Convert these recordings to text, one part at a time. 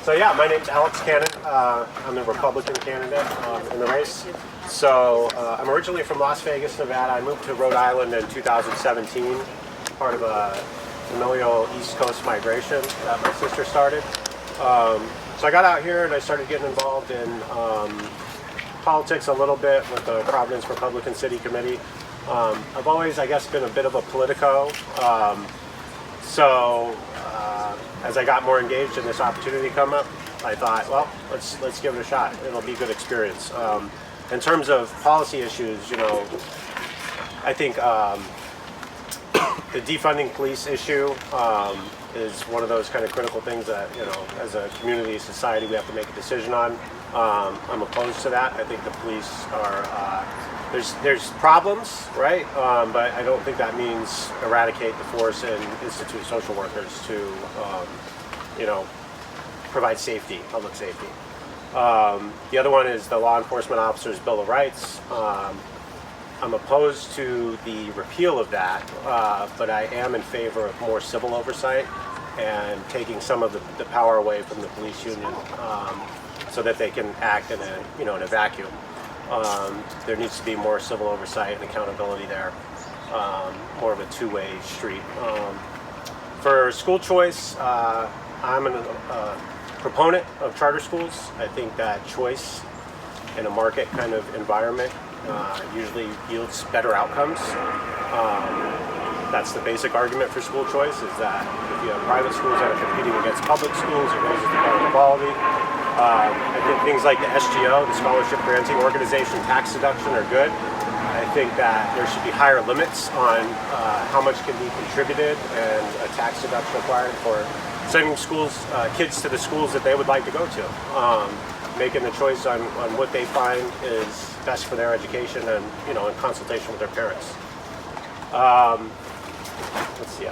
So yeah, my name's Alex Cannon. I'm the Republican candidate in the race. So I'm originally from Las Vegas, Nevada. I moved to Rhode Island in 2017, part of a familial East Coast migration that my sister started. So I got out here and I started getting involved in politics a little bit with the Providence Republican City Committee. I've always, I guess, been a bit of a politico. As I got more engaged in this opportunity come up, I thought, well, let's give it a shot. It'll be a good experience. In terms of policy issues, you know, I think the defunding police issue is one of those kind of critical things that, you know, as a community, society, we have to make a decision on. I'm opposed to that. I think the police are, there's problems, right? But I don't think that means eradicate the force and institute social workers to, you know, provide safety, public safety. The other one is the Law Enforcement Officers' Bill of Rights. I'm opposed to the repeal of that, but I am in favor of more civil oversight and taking some of the power away from the police union so that they can act in a vacuum. There needs to be more civil oversight and accountability there, more of a two-way street. For school choice, I'm a proponent of charter schools. I think that choice in a market kind of environment usually yields better outcomes. That's the basic argument for school choice, is that if you have private schools that are competing against public schools, it raises the bar of quality. I think things like the SGO, the Scholarship Granting Organization, tax deduction are good. I think that there should be higher limits on how much can be contributed and a tax deduction required for sending kids to the schools that they would like to go to. Making the choice on what they find is best for their education and, you know, in consultation with their parents. Let's see.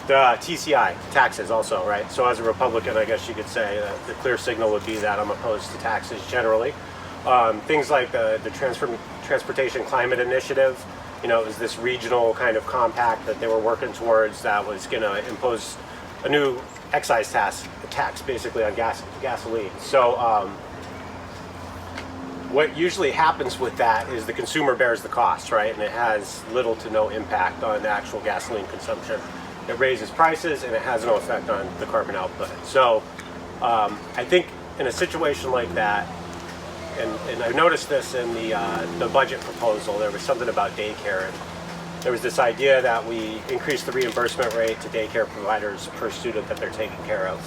The TCI, taxes also, right? So as a Republican, I guess you could say that the clear signal would be that I'm opposed to taxes generally. Things like the Transportation Climate Initiative, you know, it was this regional kind of compact that they were working towards that was going to impose a new excise tax basically on gasoline. So what usually happens with that is the consumer bears the cost, right? And it has little to no impact on the actual gasoline consumption. It raises prices and it has no effect on the carbon output. So I think in a situation like that, and I noticed this in the budget proposal, there was something about daycare. And there was this idea that we increase the reimbursement rate to daycare providers per student that they're taking care of.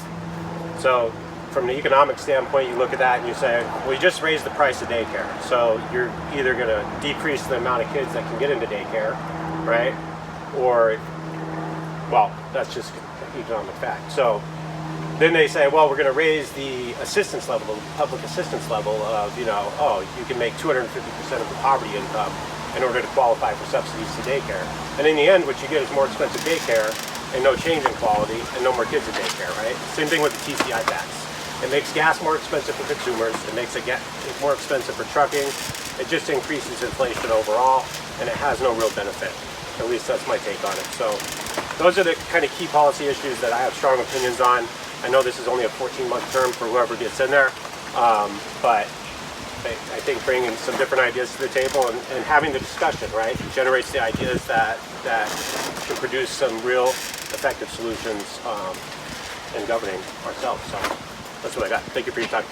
So from the economic standpoint, you look at that and you say, well, you just raised the price of daycare. So you're either going to decrease the amount of kids that can get into daycare, right? Or, well, that's just economic fact. So then they say, well, we're going to raise the assistance level, the public assistance level of, you know, oh, you can make 250% of the poverty income in order to qualify for subsidies to daycare. And in the end, what you get is more expensive daycare and no change in quality and no more kids in daycare, right? Same thing with the TCI tax. It makes gas more expensive for consumers. It makes it more expensive for trucking. It just increases inflation overall, and it has no real benefit. At least that's my take on it. So those are the kind of key policy issues that I have strong opinions on. I know this is only a 14-month term for whoever gets in there, but I think bringing some different ideas to the table and having the discussion, right, generates the ideas that can produce some real effective solutions in governing ourselves. So that's what I got. Thank you for your time.